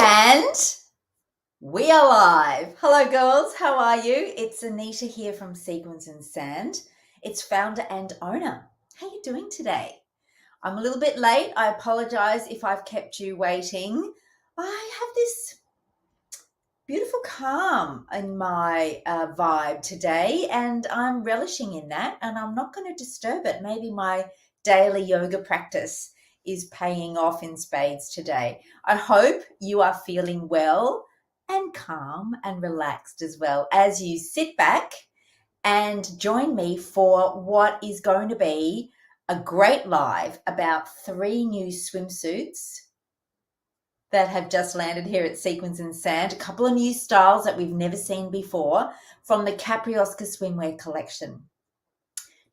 And we are live. Hello, girls. How are you? It's Anita here from Sequins and Sand. It's founder and owner. How are you doing today? I'm a little bit late. I apologize if I've kept you waiting. I have this beautiful calm in my vibe today, and I'm relishing in that, and I'm not going to disturb it. Maybe my daily yoga practice is paying off in spades today. I hope you are feeling well and calm and relaxed as well as you sit back and join me for what is going to be a great live about 3 new swimsuits that have just landed here at Sequins and Sand, a couple of new styles that we've never seen before from the Capriosca Swimwear collection.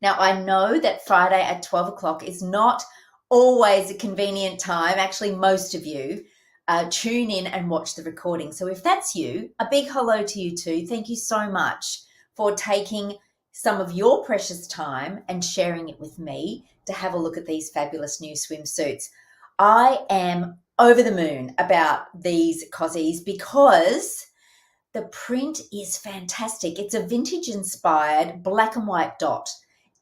Now, I know that Friday at 12 o'clock is not always a convenient time. Actually, most of you tune in and watch the recording. So if that's you, a big hello to you too. Thank you so much for taking some of your precious time and sharing it with me to have a look at these fabulous new swimsuits. I am over the moon about these cozies because the print is fantastic. It's a vintage inspired black and white dot,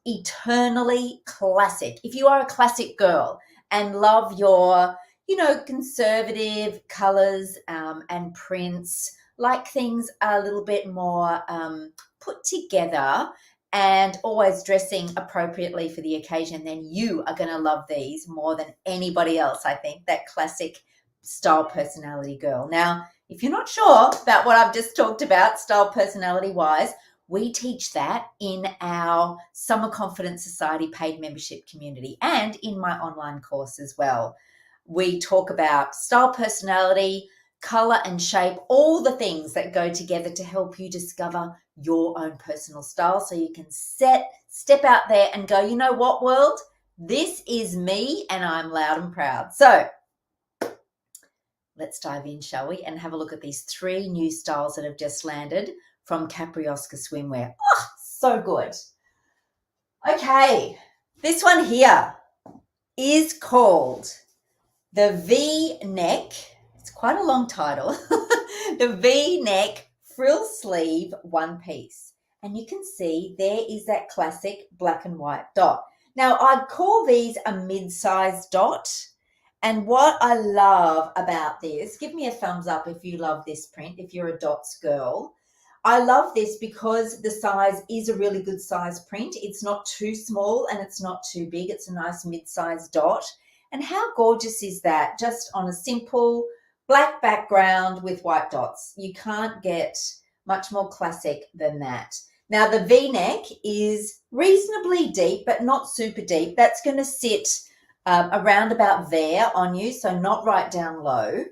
eternally classic. If you are a classic girl and love your, conservative colors and prints, like things a little bit more put together and always dressing appropriately for the occasion, then you are going to love these more than anybody else, I think, that classic style personality girl. Now, if you're not sure about what I've just talked about, style personality wise, we teach that in our Summer Confidence Society paid membership community and in my online course as well. We talk about style personality, color and shape, all the things that go together to help you discover your own personal style so you can step out there and go, you know what, world? This is me and I'm loud and proud. So let's dive in, shall we? And have a look at these 3 new styles that have just landed from Capriosca Swimwear. Oh, so good. Okay, this one here is called the V-neck. It's quite a long title. The V-neck frill sleeve one piece. And you can see there is that classic black and white dot. Now, I'd call these a mid-sized dot. And what I love about this, give me a thumbs up if you love this print, if you're a dots girl. I love this because the size is a really good size print. It's not too small and it's not too big. It's a nice mid-sized dot. And how gorgeous is that? Just on a simple black background with white dots. You can't get much more classic than that. Now, the V-neck is reasonably deep, but not super deep. That's going to sit around about there on you, so not right down low.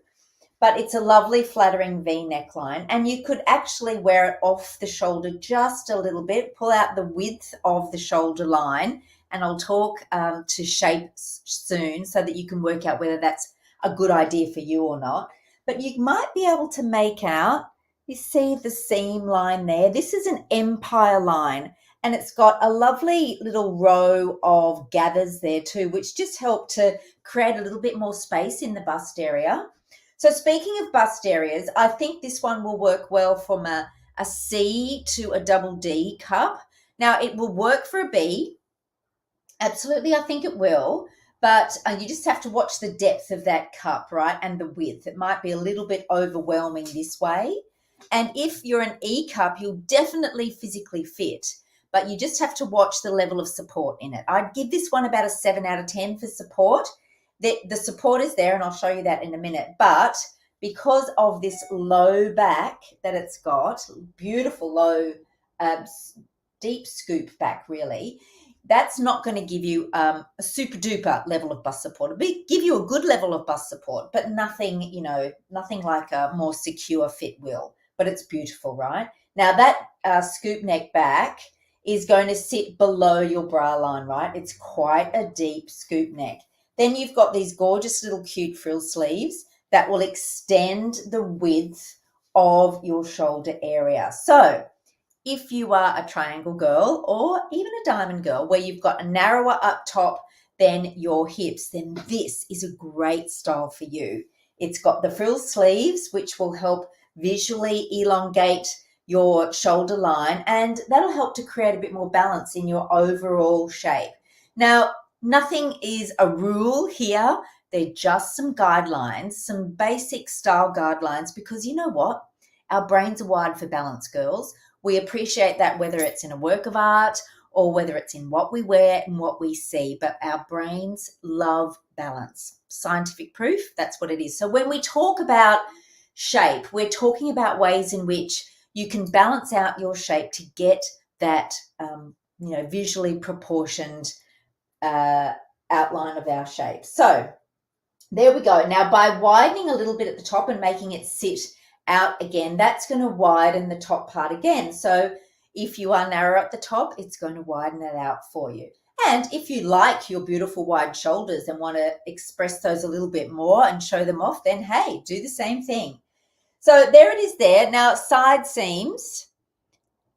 But it's a lovely flattering V neckline, and you could actually wear it off the shoulder just a little bit, pull out the width of the shoulder line, and I'll talk to shape soon so that you can work out whether that's a good idea for you or not. But you might be able to make out, you see the seam line there? This is an empire line, and it's got a lovely little row of gathers there too, which just help to create a little bit more space in the bust area. So speaking of bust areas, I think this one will work well from a C to a double D cup. Now, it will work for a B. Absolutely, I think it will. But you just have to watch the depth of that cup, right, and the width. It might be a little bit overwhelming this way. And if you're an E cup, you'll definitely physically fit. But you just have to watch the level of support in it. I'd give this one about a 7 out of 10 for support. The support is there, and I'll show you that in a minute. But because of this low back that it's got, beautiful low, deep scoop back really, that's not going to give you a super duper level of bust support. It'll give you a good level of bust support, but nothing, nothing like a more secure fit will. But it's beautiful, right? Now that scoop neck back is going to sit below your bra line, right? It's quite a deep scoop neck. Then you've got these gorgeous little cute frill sleeves that will extend the width of your shoulder area. So if you are a triangle girl or even a diamond girl where you've got a narrower up top than your hips, then this is a great style for you. It's got the frill sleeves, which will help visually elongate your shoulder line, and that'll help to create a bit more balance in your overall shape. Now, nothing is a rule here. They're just some guidelines, some basic style guidelines, because you know what? Our brains are wired for balance, girls. We appreciate that whether it's in a work of art or whether it's in what we wear and what we see, but our brains love balance. Scientific proof, that's what it is. So when we talk about shape, we're talking about ways in which you can balance out your shape to get that visually proportioned outline of our shape. So there we go. Now, by widening a little bit at the top and making it sit out again, that's going to widen the top part again. So if you are narrow at the top, it's going to widen it out for you. And if you like your beautiful wide shoulders and want to express those a little bit more and show them off, then hey, do the same thing. So there it is there. Now, side seams,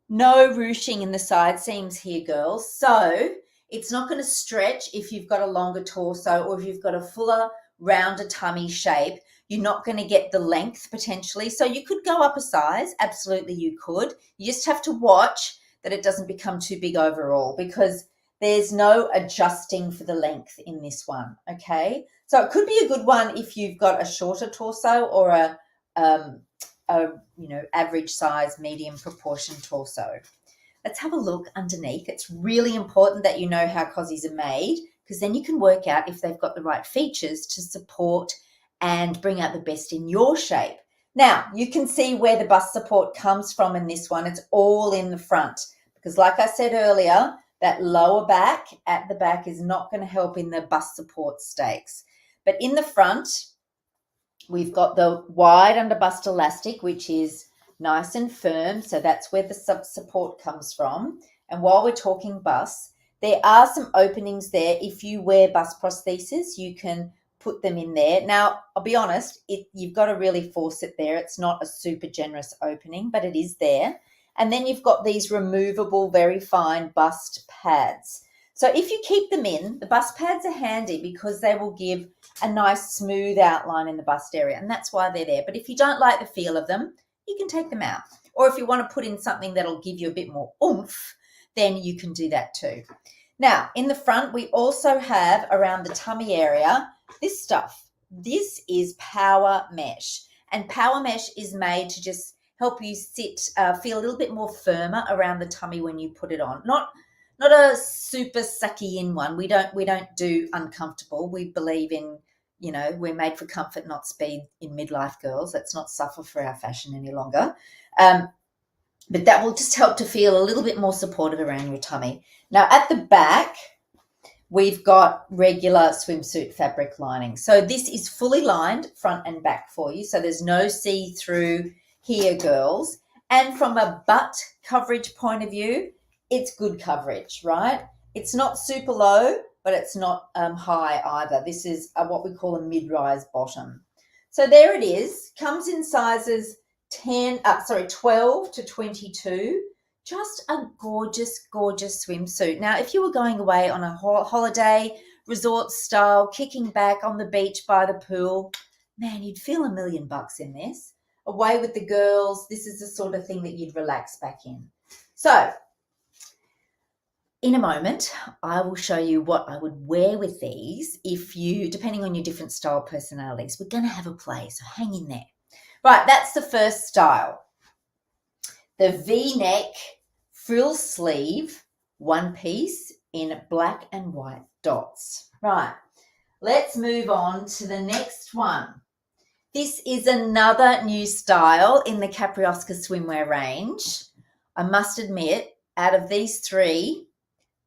no ruching in the side seams here, girls. So it's not going to stretch if you've got a longer torso or if you've got a fuller, rounder tummy shape. You're not going to get the length potentially. So you could go up a size. Absolutely, you could. You just have to watch that it doesn't become too big overall, because there's no adjusting for the length in this one, okay? So it could be a good one if you've got a shorter torso or a average size, medium proportion torso. Let's have a look underneath. It's really important that you know how cozies are made, because then you can work out if they've got the right features to support and bring out the best in your shape. Now, you can see where the bust support comes from in this one. It's all in the front, because like I said earlier, that lower back at the back is not going to help in the bust support stakes. But in the front, we've got the wide under bust elastic, which is nice and firm. So that's where the support comes from. And while we're talking bust, there are some openings there. If you wear bust prosthesis, you can put them in there. Now, I'll be honest, you've got to really force it there. It's not a super generous opening, but it is there. And then you've got these removable, very fine bust pads. So if you keep them in, the bust pads are handy because they will give a nice smooth outline in the bust area, and that's why they're there. But if you don't like the feel of them, you can take them out. Or if you want to put in something that'll give you a bit more oomph, then you can do that too. Now, in the front, we also have around the tummy area, this stuff. This is power mesh, and power mesh is made to just help you feel a little bit more firmer around the tummy when you put it on. Not a super sucky in one. We don't do uncomfortable. We believe in, we're made for comfort, not speed in midlife, girls. Let's not suffer for our fashion any longer. But that will just help to feel a little bit more supportive around your tummy. Now, at the back, we've got regular swimsuit fabric lining. So this is fully lined front and back for you. So there's no see-through here, girls. And from a butt coverage point of view, it's good coverage, right? It's not super low, but it's not high either. This is what we call a mid-rise bottom. So there it is. Comes in sizes 12 to 22. Just a gorgeous, gorgeous swimsuit. Now, if you were going away on a holiday, resort style, kicking back on the beach by the pool, man, you'd feel $1 million in this. Away with the girls, this is the sort of thing that you'd relax back in. So, in a moment, I will show you what I would wear with these depending on your different style personalities. We're going to have a play, so hang in there. Right, that's the first style. The V-neck frill sleeve one piece in black and white dots. Right, let's move on to the next one. This is another new style in the Capriosca Swimwear range. I must admit, out of these three,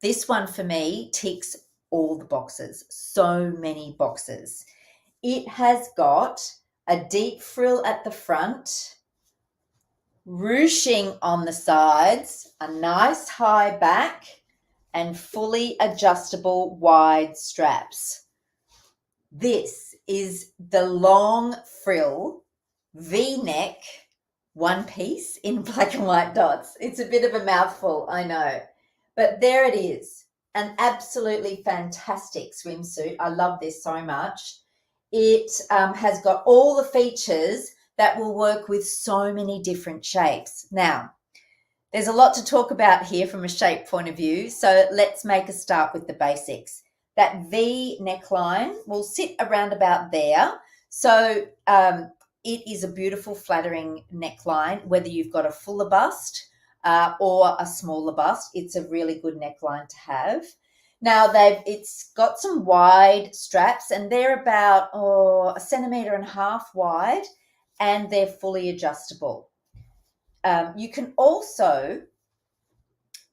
this one for me ticks all the boxes, so many boxes. It has got a deep frill at the front, ruching on the sides, a nice high back, and fully adjustable wide straps. This is the long frill V-neck one piece in black and white dots. It's a bit of a mouthful, I know. But there it is, an absolutely fantastic swimsuit. I love this so much. it has got all the features that will work with so many different shapes. Now, there's a lot to talk about here from a shape point of view, so let's make a start with the basics. That V neckline will sit around about there. So it is a beautiful flattering neckline, whether you've got a fuller bust or a smaller bust. It's a really good neckline to have. Now it's got some wide straps, and they're about 1.5 centimeters wide, and they're fully adjustable. You can also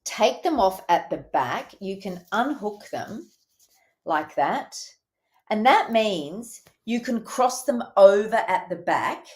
take them off at the back. You can unhook them like that, and that means you can cross them over at the back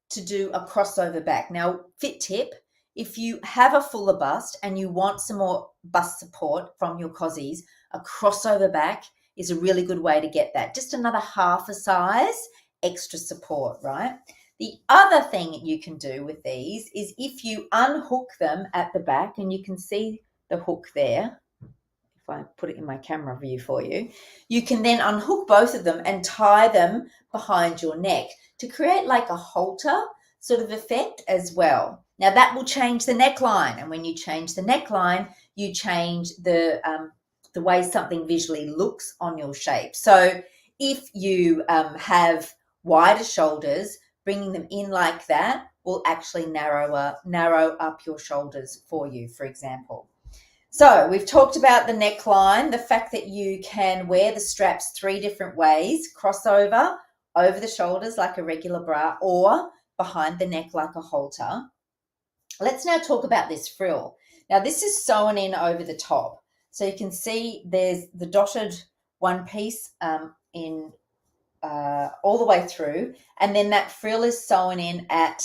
to do a crossover back. Now, fit tip, if you have a fuller bust and you want some more bust support from your cozies, a crossover back is a really good way to get that. Just another half a size extra support, right? The other thing you can do with these is if you unhook them at the back, and you can see the hook there, if I put it in my camera view for you, you can then unhook both of them and tie them behind your neck to create like a halter sort of effect as well. Now that will change the neckline, and when you change the neckline, you change the way something visually looks on your shape. So if you have wider shoulders, bringing them in like that will actually narrow up your shoulders for you, for example. So we've talked about the neckline, the fact that you can wear the straps 3 different ways: crossover, over the shoulders like a regular bra, or behind the neck like a halter. Let's now talk about this frill. Now this is sewn in over the top. So you can see there's the dotted one piece in all the way through, and then that frill is sewn in at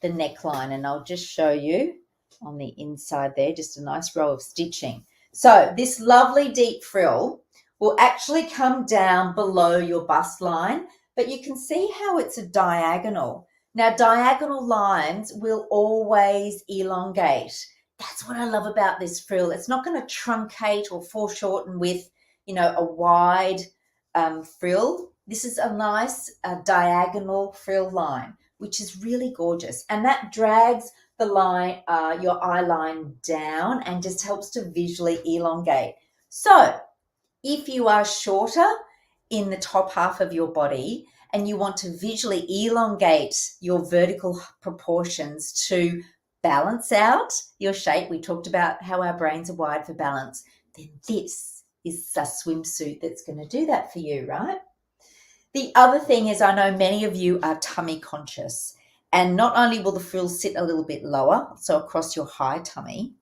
the neckline, and I'll just show you on the inside there, just a nice row of stitching. So this lovely deep frill will actually come down below your bust line, but you can see how it's a diagonal. Now diagonal lines will always elongate. That's what I love about this frill. It's not going to truncate or foreshorten with, a wide frill. This is a nice diagonal frill line, which is really gorgeous. And that drags the line, your eye line down, and just helps to visually elongate. So if you are shorter in the top half of your body and you want to visually elongate your vertical proportions to balance out your shape, we talked about how our brains are wired for balance, then this is a swimsuit that's going to do that for you, right? The other thing is, I know many of you are tummy conscious, and not only will the frill sit a little bit lower, so across your high tummy,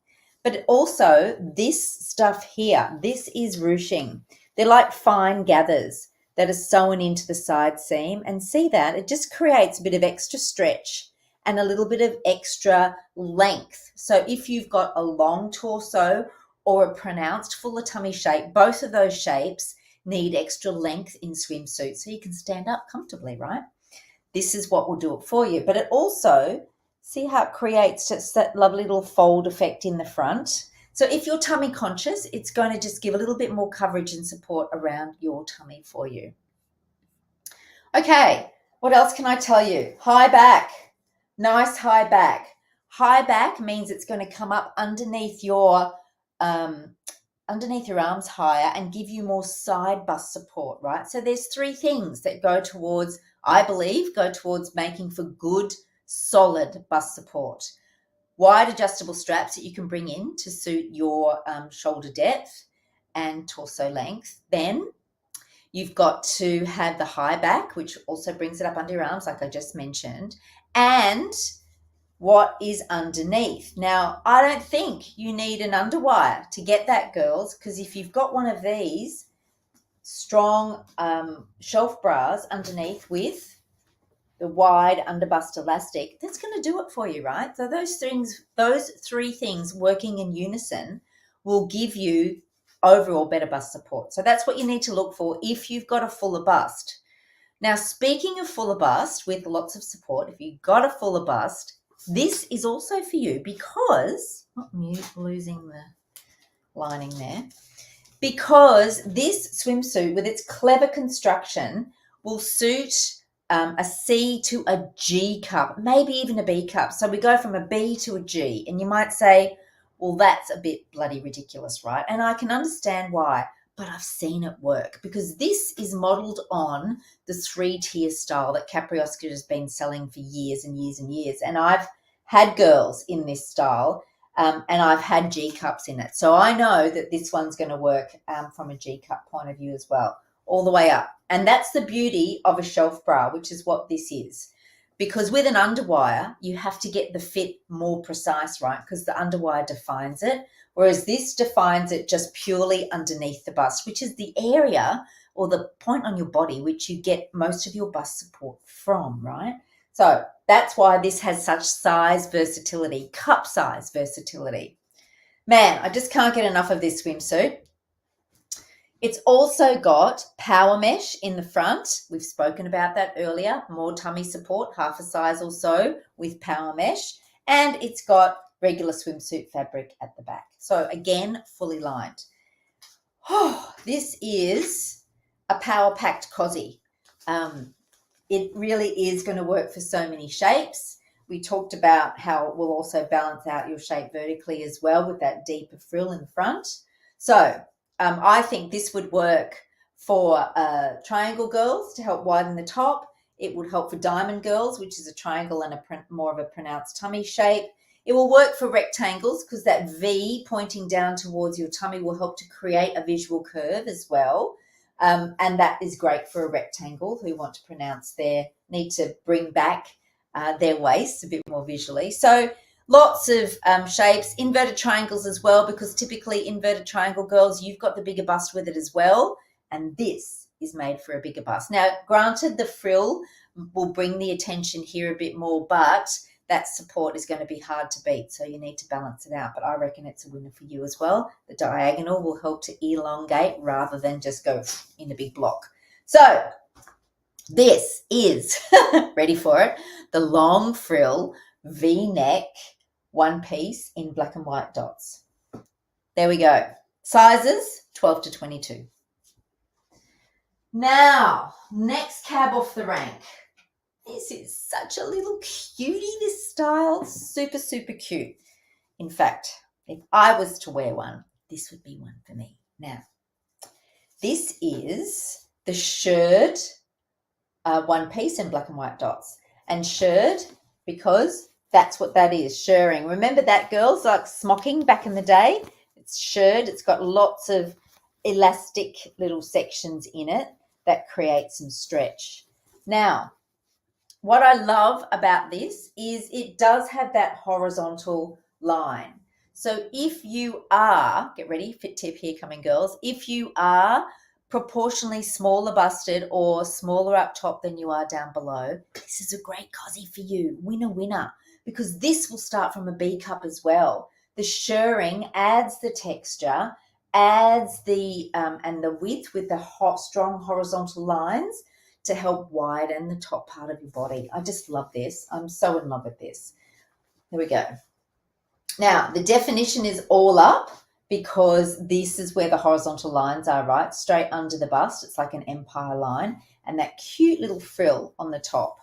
but also this stuff here, this is ruching. They're like fine gathers that are sewn into the side seam, and see that? It just creates a bit of extra stretch and a little bit of extra length. So if you've got a long torso or a pronounced fuller tummy shape, both of those shapes need extra length in swimsuits so you can stand up comfortably, right? This is what will do it for you. But it also, see how it creates just that lovely little fold effect in the front. So if you're tummy conscious, it's going to just give a little bit more coverage and support around your tummy for you. Okay, what else can I tell you? High back, nice high back. High back means it's going to come up underneath your arms higher and give you more side bust support, right? So there's 3 things that go towards, I believe, making for good, solid bust support. Wide adjustable straps that you can bring in to suit your shoulder depth and torso length. Then you've got to have the high back, which also brings it up under your arms, like I just mentioned, and what is underneath. Now, I don't think you need an underwire to get that, girls, because if you've got one of these strong shelf bras underneath with the wide underbust elastic, that's going to do it for you, right? So those 3 things working in unison will give you overall better bust support. So that's what you need to look for if you've got a fuller bust. Now, speaking of fuller bust with lots of support, if you've got a fuller bust, this is also for you because, losing the lining there, because this swimsuit with its clever construction will suit a C to a G cup, maybe even a B cup. So we go from a B to a G, and you might say, well, that's a bit bloody ridiculous, right? And I can understand why, but I've seen it work because this is modeled on the 3-tier style that Capriosca has been selling for years and years and years. And I've had girls in this style, and I've had G cups in it. So I know that this one's going to work from a G cup point of view as well, all the way up. And that's the beauty of a shelf bra, which is what this is. Because with an underwire, you have to get the fit more precise, right? Because the underwire defines it, whereas this defines it just purely underneath the bust, which is the area or the point on your body which you get most of your bust support from, right? So that's why this has such size versatility, cup size versatility. Man, I just can't get enough of this swimsuit. It's also got power mesh in the front. We've spoken about that earlier. More tummy support, half a size or so with power mesh. And it's got regular swimsuit fabric at the back. So again, fully lined. Oh, this is a power-packed cozy. It really is going to work for so many shapes. We talked about how it will also balance out your shape vertically as well with that deeper frill in the front. So I think this would work for triangle girls to help widen the top. It would help for diamond girls, which is a triangle and more of a pronounced tummy shape. It will work for rectangles because that V pointing down towards your tummy will help to create a visual curve as well. And that is great for a rectangle who want to need to bring back their waist a bit more visually. So lots of shapes, inverted triangles as well, because typically inverted triangle girls, you've got the bigger bust with it as well. And this is made for a bigger bust. Now, granted, the frill will bring the attention here a bit more, but that support is going to be hard to beat. So you need to balance it out. But I reckon it's a winner for you as well. The diagonal will help to elongate rather than just go in a big block. So this is, ready for it, the long frill V-neck one piece in black and white dots. There we go. Sizes 12 to 22. Now, next cab off the rank. This is such a little cutie, this style. Super, super cute. In fact, if I was to wear one, this would be one for me. Now, this is the Shirred one piece in black and white dots. And Shirred, because that's what that is, shirring. Remember that, girls, like smocking back in the day? It's shirred. It's got lots of elastic little sections in it that create some stretch. Now, what I love about this is it does have that horizontal line. So if you are, get ready, fit tip here coming, girls, if you are proportionally smaller busted or smaller up top than you are down below, this is a great cozy for you. Winner, winner. Because this will start from a B cup as well. The shirring adds the texture, adds the and the width with the strong horizontal lines to help widen the top part of your body. I just love this. I'm so in love with this. There we go. Now, the definition is all up because this is where the horizontal lines are, right? Straight under the bust. It's like an empire line. And that cute little frill on the top,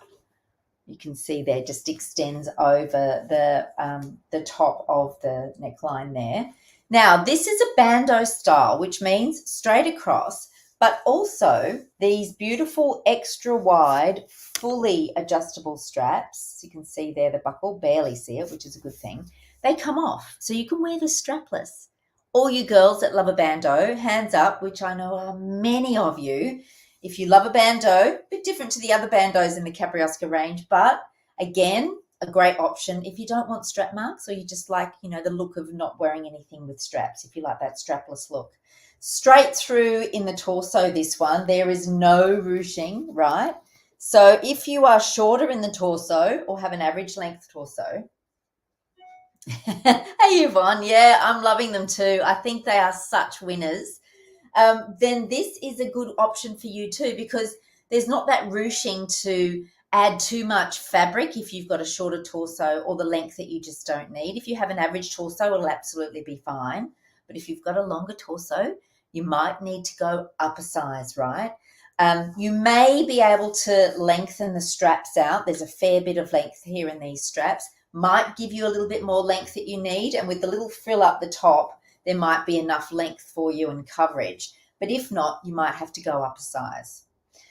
you can see there, just extends over the top of the neckline there. Now, this is a bandeau style, which means straight across, but also these beautiful extra wide, fully adjustable straps. You can see there the buckle, barely see it, which is a good thing. They come off, so you can wear this strapless. All you girls that love a bandeau, hands up, which I know are many of you. If you love a bandeau, a bit different to the other bandeaus in the Capriosca range, but again, a great option if you don't want strap marks or you just like, the look of not wearing anything with straps, if you like that strapless look. Straight through in the torso, this one, there is no ruching, right? So if you are shorter in the torso or have an average length torso, hey Yvonne, yeah, I'm loving them too. I think they are such winners. Then this is a good option for you too, because there's not that ruching to add too much fabric if you've got a shorter torso or the length that you just don't need. If you have an average torso, it'll absolutely be fine. But if you've got a longer torso, you might need to go up a size, right? You may be able to lengthen the straps out. There's a fair bit of length here in these straps. Might give you a little bit more length that you need, and with the little frill up the top, there might be enough length for you and coverage. But if not, you might have to go up a size.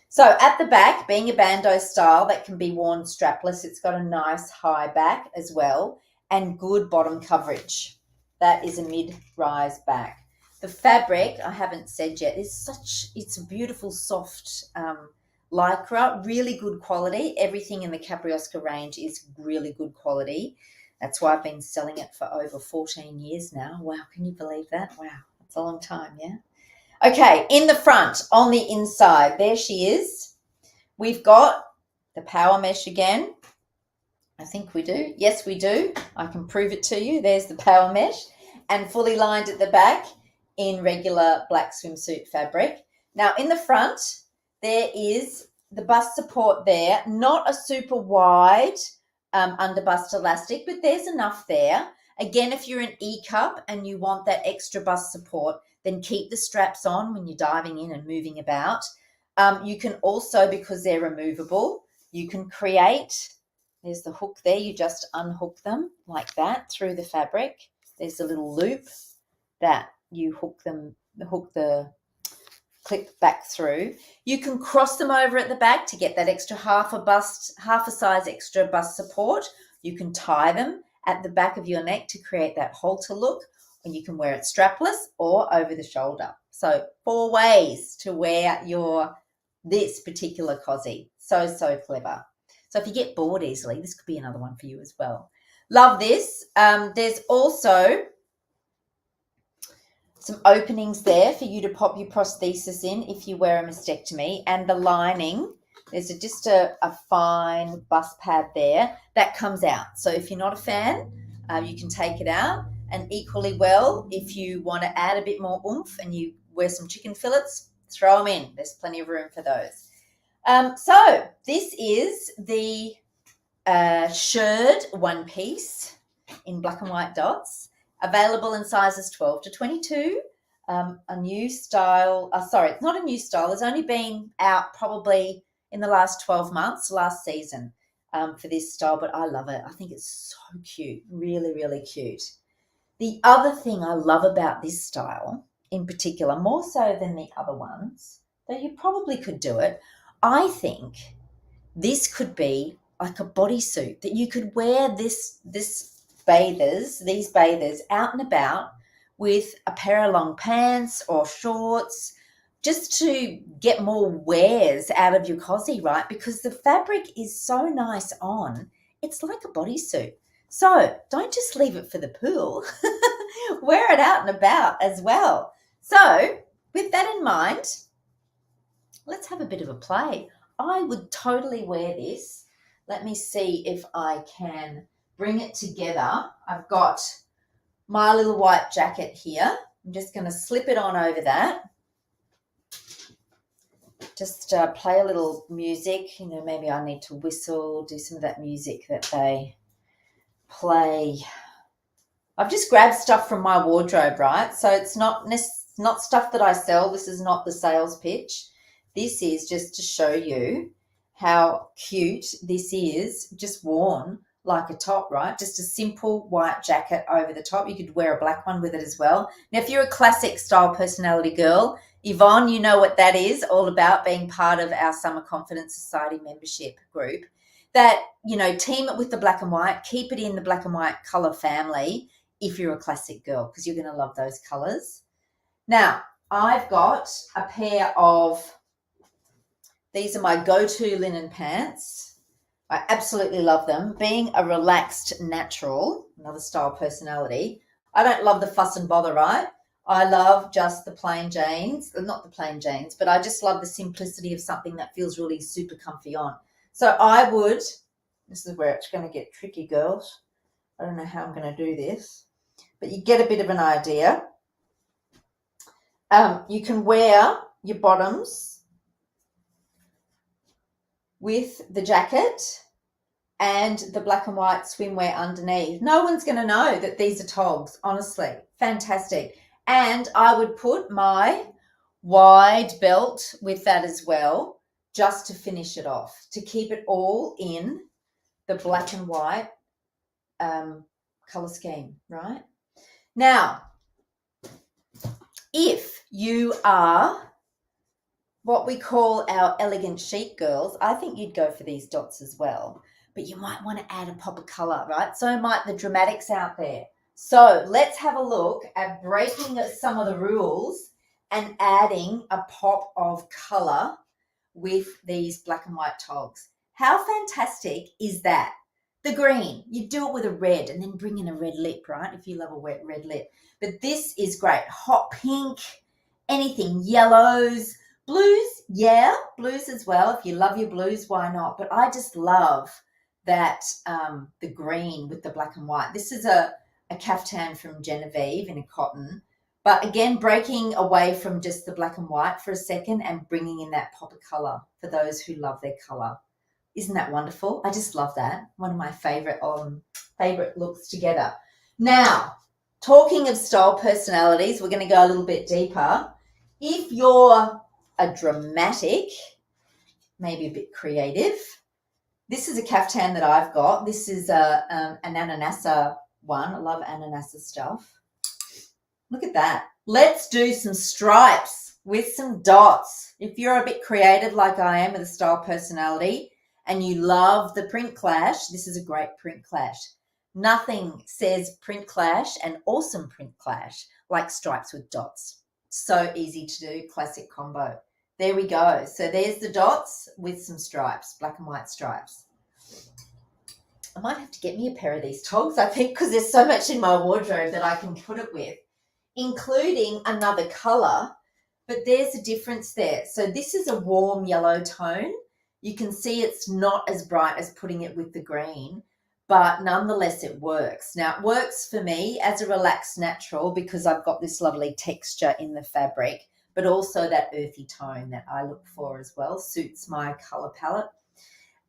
So at the back, being a bandeau style that can be worn strapless, it's got a nice high back as well and good bottom coverage. That is a mid-rise back. The fabric, I haven't said yet, it's a beautiful soft lycra, really good quality. Everything in the Capriosca range is really good quality. That's why I've been selling it for over 14 years now. Wow, can you believe that? Wow, that's a long time, yeah? Okay, in the front, on the inside, there she is. We've got the power mesh again. I think we do. Yes, we do. I can prove it to you. There's the power mesh, and fully lined at the back in regular black swimsuit fabric. Now, in the front, there is the bust support there. Not a super wide under bust elastic, but there's enough there. Again, if you're an E-cup and you want that extra bust support, then keep the straps on when you're diving in and moving about. You can also, because they're removable, you can create, there's the hook there, you just unhook them like that through the fabric. There's a little loop that you hook the clip back through. You can cross them over at the back to get that extra half a size extra bust support. You can tie them at the back of your neck to create that halter look, and you can wear it strapless or over the shoulder. So 4 ways to wear this particular cozy. So clever. So if you get bored easily, this could be another one for you as well. Love this. There's also some openings there for you to pop your prosthesis in if you wear a mastectomy, and the lining, there's just a fine bust pad there that comes out. So if you're not a fan, you can take it out. And equally well, if you want to add a bit more oomph and you wear some chicken fillets, throw them in. There's plenty of room for those. So this is the Shirred one piece in black and white dots, available in sizes 12 to 22. A new style, sorry, it's not a new style. It's only been out probably in the last 12 months, last season, for this style, but I love it. I think it's so cute, really, really cute. The other thing I love about this style in particular, more so than the other ones, though you probably could do it, I think this could be like a bodysuit that you could wear these bathers out and about with a pair of long pants or shorts, just to get more wears out of your cozy, right? Because the fabric is so nice on, it's like a bodysuit. So don't just leave it for the pool. Wear it out and about as well. So with that in mind, let's have a bit of a play. I would totally wear this. Let me see if I can bring it together. I've got my little white jacket here. I'm just going to slip it on over that. Just play a little music. You know, maybe I need to whistle, do some of that music that they play. I've just grabbed stuff from my wardrobe, right? So it's not stuff that I sell. This is not the sales pitch. This is just to show you how cute this is, just worn like a top, right? Just a simple white jacket over the top. You could wear a black one with it as well. Now, if you're a classic style personality girl, Yvonne, you know what that is all about, being part of our Summer Confidence Society membership group. That, you know, team it with the black and white, keep it in the black and white color family if you're a classic girl, because you're going to love those colors. Now, I've got a pair of, these are my go-to linen pants. I absolutely love them. Being a relaxed natural, another style personality, I don't love the fuss and bother, right? I love just the plain Janes, not the plain Janes, but I just love the simplicity of something that feels really super comfy on. So I would, this is where it's going to get tricky, girls. I don't know how I'm going to do this, but you get a bit of an idea. You can wear your bottoms with the jacket and the black and white swimwear underneath. No one's going to know that these are togs, honestly. Fantastic. And I would put my wide belt with that as well, just to finish it off, to keep it all in the black and white color scheme, right? Now, if you are what we call our elegant chic girls, I think you'd go for these dots as well, but you might want to add a pop of color, right? So might the dramatics out there. So let's have a look at breaking some of the rules and adding a pop of color with these black and white togs. How fantastic is that? The green, you do it with a red and then bring in a red lip, right? If you love a wet red lip. But this is great. Hot pink, anything, yellows, blues, yeah, blues as well. If you love your blues, why not? But I just love that the green with the black and white. This is a caftan from Genevieve in a cotton. But again, breaking away from just the black and white for a second and bringing in that pop of colour for those who love their colour. Isn't that wonderful? I just love that. One of my favourite looks together. Now, talking of style personalities, we're going to go a little bit deeper. If you're a dramatic, maybe a bit creative, this is a caftan that I've got. This is an ananassa one. I love ananassa stuff. Look at that. Let's do some stripes with some dots. If you're a bit creative like I am with a style personality and you love the print clash, this is a great print clash. Nothing says print clash and awesome print clash like stripes with dots. So easy to do, classic combo. There we go. So there's the dots with some stripes, black and white stripes. I might have to get me a pair of these togs, I think, because there's so much in my wardrobe that I can put it with, including another colour, but there's a difference there. So this is a warm yellow tone. You can see it's not as bright as putting it with the green, but nonetheless it works. Now, it works for me as a relaxed natural because I've got this lovely texture in the fabric, but also that earthy tone that I look for as well suits my colour palette.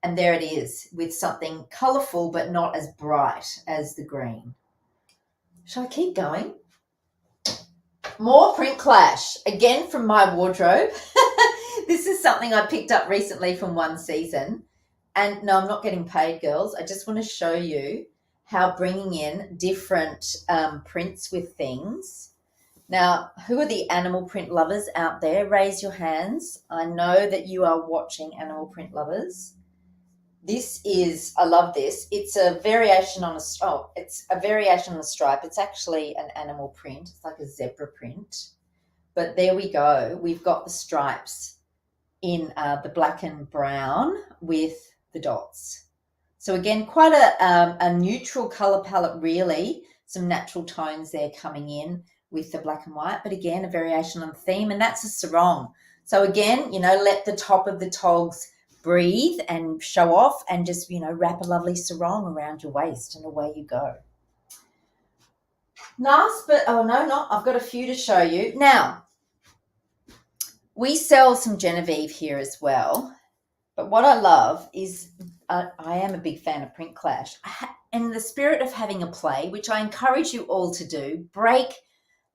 And there it is with something colourful but not as bright as the green. Shall I keep going? More print clash, again from my wardrobe. This is something I picked up recently from one season. And no, I'm not getting paid, girls. I just want to show you how bringing in different prints with things. Now, who are the animal print lovers out there? Raise your hands. I know that you are watching animal print lovers. This is, I love this. It's a variation on a stripe. It's actually an animal print. It's like a zebra print. But there we go. We've got the stripes in the black and brown with the dots. So again, quite a neutral color palette, really. Some natural tones there coming in with the black and white. But again, a variation on theme, and that's a sarong. So again, let the top of the togs breathe and show off and just, wrap a lovely sarong around your waist and away you go. Last but, I've got a few to show you. Now, we sell some Genevieve here as well, but what I love is I am a big fan of print clash. In the spirit of having a play, which I encourage you all to do, break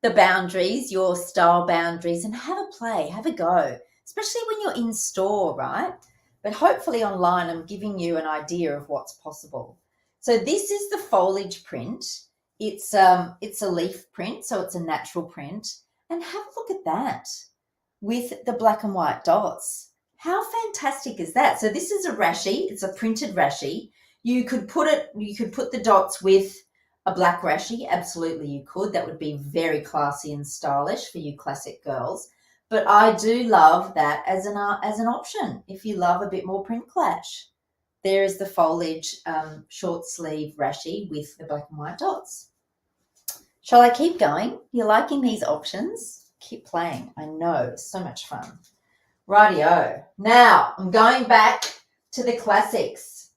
the boundaries, your style boundaries, and have a play, have a go, especially when you're in store, right? But hopefully online, I'm giving you an idea of what's possible. So this is the foliage print. It's a leaf print, so it's a natural print. And have a look at that with the black and white dots. How fantastic is that? So this is a rashi. It's a printed rashi. You could put the dots with a black rashi. Absolutely, you could. That would be very classy and stylish for you classic girls. But I do love that as an option if you love a bit more print clash. There is the foliage short sleeve rashi with the black and white dots. Shall I keep going? You're liking these options? Keep playing. I know, so much fun. Rightio. Now I'm going back to the classics.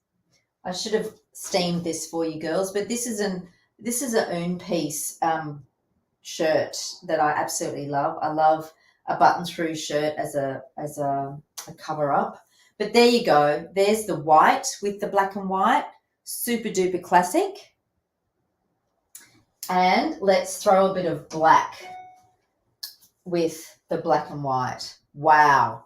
I should have steamed this for you girls, but this is an own piece shirt that I absolutely love. I love a button through shirt as a cover up. But there you go. There's the white with the black and white. Super duper classic. And let's throw a bit of black with the black and white. Wow.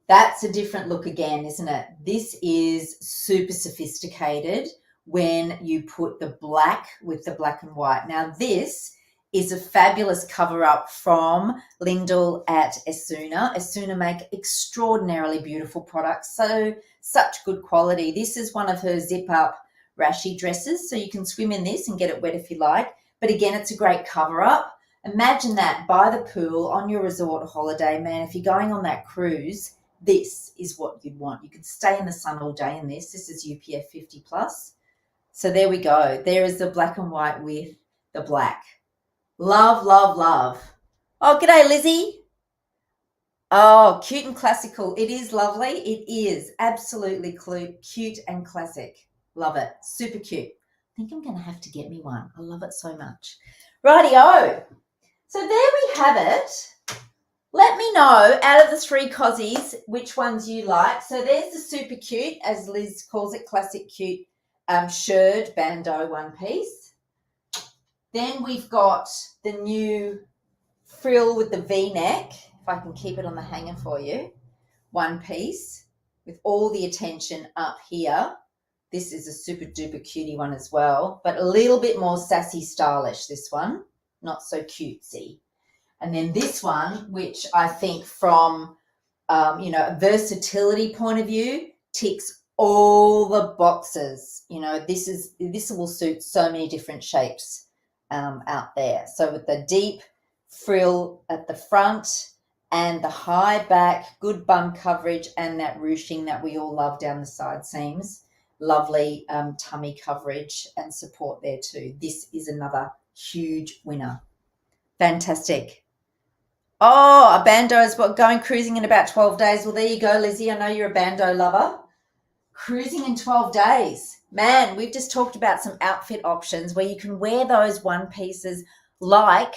That's a different look again, isn't it? This is super sophisticated when you put the black with the black and white. Now, this is a fabulous cover-up from Lyndall at Esuna. Esuna make extraordinarily beautiful products, so such good quality. This is one of her zip-up rashi dresses, so you can swim in this and get it wet if you like. But again, it's a great cover-up. Imagine that by the pool on your resort holiday, man. If you're going on that cruise, this is what you'd want. You could stay in the sun all day in this. This is UPF 50 plus. So there we go. There is the black and white with the black. Love, love, love. Oh, g'day, Lizzie. Oh, cute and classical. It is lovely. It is absolutely cute and classic. Love it. Super cute. I think I'm going to have to get me one. I love it so much. Rightio. So there we have it. Let me know out of the three cozies which ones you like. So there's the super cute, as Liz calls it, classic cute shirred bandeau one piece. Then we've got the new frill with the V-neck, if I can keep it on the hanger for you, one piece with all the attention up here. This is a super duper cutie one as well, but a little bit more sassy stylish, this one, not so cutesy. And then this one, which I think from, a versatility point of view, ticks all the boxes. This will suit so many different shapes out there. So with the deep frill at the front and the high back, good bum coverage, and that ruching that we all love down the side seams. Lovely tummy coverage and support there too. This is another huge winner. Fantastic. Oh, a bandeau is what, going cruising in about 12 days. Well, there you go, Lizzie. I know you're a bandeau lover. Cruising in 12 days. Man, we've just talked about some outfit options where you can wear those one pieces like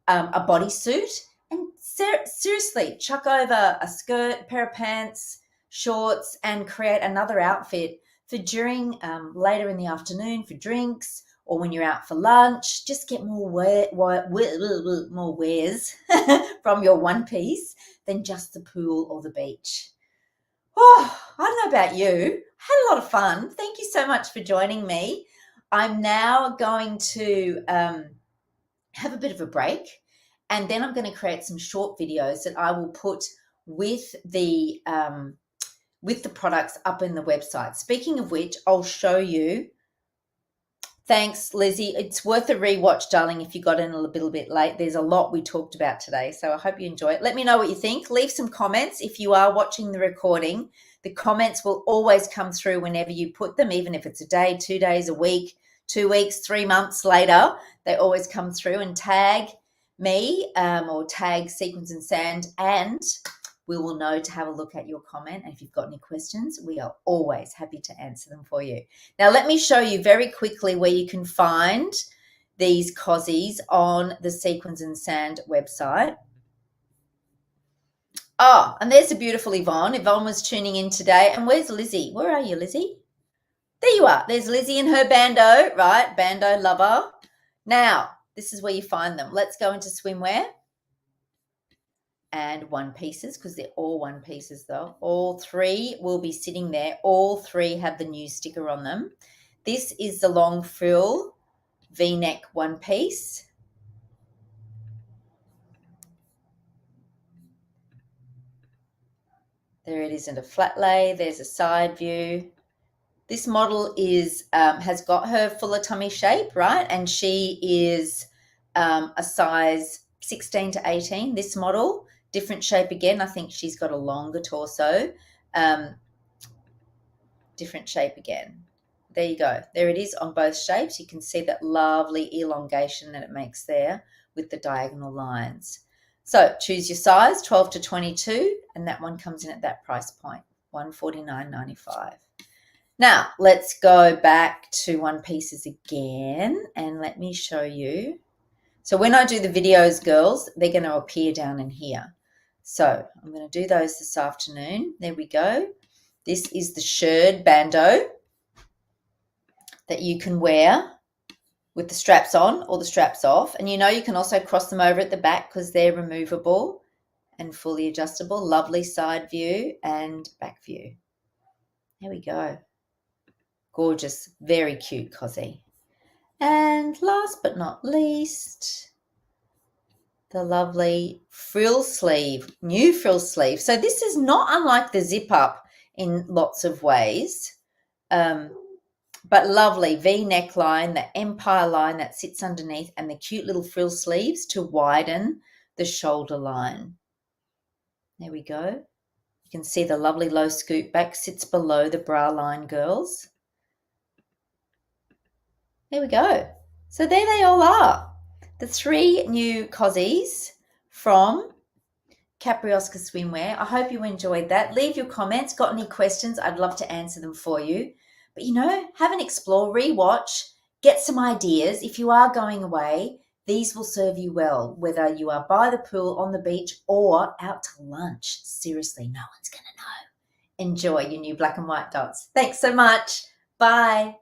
a bodysuit and seriously chuck over a skirt, a pair of pants, shorts, and create another outfit for during later in the afternoon for drinks, or when you're out for lunch. Just get more wears from your one piece than just the pool or the beach. Oh, I don't know about you. I had a lot of fun. Thank you so much for joining me. I'm now going to have a bit of a break, and then I'm going to create some short videos that I will put with the products up in the website. Speaking of which, I'll show you. Thanks, Lizzie. It's worth a rewatch, darling, if you got in a little bit late. There's a lot we talked about today, so I hope you enjoy it. Let me know what you think. Leave some comments if you are watching the recording. The comments will always come through whenever you put them, even if it's a day, 2 days, a week, 2 weeks, 3 months later. They always come through, and tag me or tag Sequins and Sand, and we will know to have a look at your comment. And if you've got any questions, we are always happy to answer them for you. Now, let me show you very quickly where you can find these cozies on the Sequins and Sand website. Oh, and there's a beautiful Yvonne. Yvonne was tuning in today. And where's Lizzie? Where are you, Lizzie? There you are. There's Lizzie and her bandeau, right? Bandeau lover. Now, this is where you find them. Let's go into swimwear. And one pieces, because they're all one pieces though. All three will be sitting there. All three have the new sticker on them. This is the long frill V-neck one piece. There it is in a flat lay. There's a side view. This model is has got her fuller tummy shape, right? And she is a size 16 to 18, this model. Different shape again. I think she's got a longer torso. Different shape again. There you go. There it is on both shapes. You can see that lovely elongation that it makes there with the diagonal lines. So choose your size, 12 to 22, and that one comes in at that price point, $149.95. Now, let's go back to one pieces again, and let me show you. So when I do the videos, girls, they're going to appear down in here. So I'm going to do those this afternoon. There we go. This is the Shirred bandeau that you can wear with the straps on or the straps off. And you know you can also cross them over at the back because they're removable. and fully adjustable. Lovely side view and back view. There we go. Gorgeous, very cute cozy. And last but not least, the lovely frill sleeve, new frill sleeve. So this is not unlike the zip up in lots of ways, but lovely V neckline, the empire line that sits underneath, and the cute little frill sleeves to widen the shoulder line. There we go. You can see the lovely low scoop back sits below the bra line, girls. There we go. So there they all are. The 3 new cozies from Capriosca Swimwear. I hope you enjoyed that. Leave your comments. Got any questions? I'd love to answer them for you. But, have an explore, rewatch, get some ideas. If you are going away, these will serve you well, whether you are by the pool, on the beach, or out to lunch. Seriously, no one's going to know. Enjoy your new black and white dots. Thanks so much. Bye.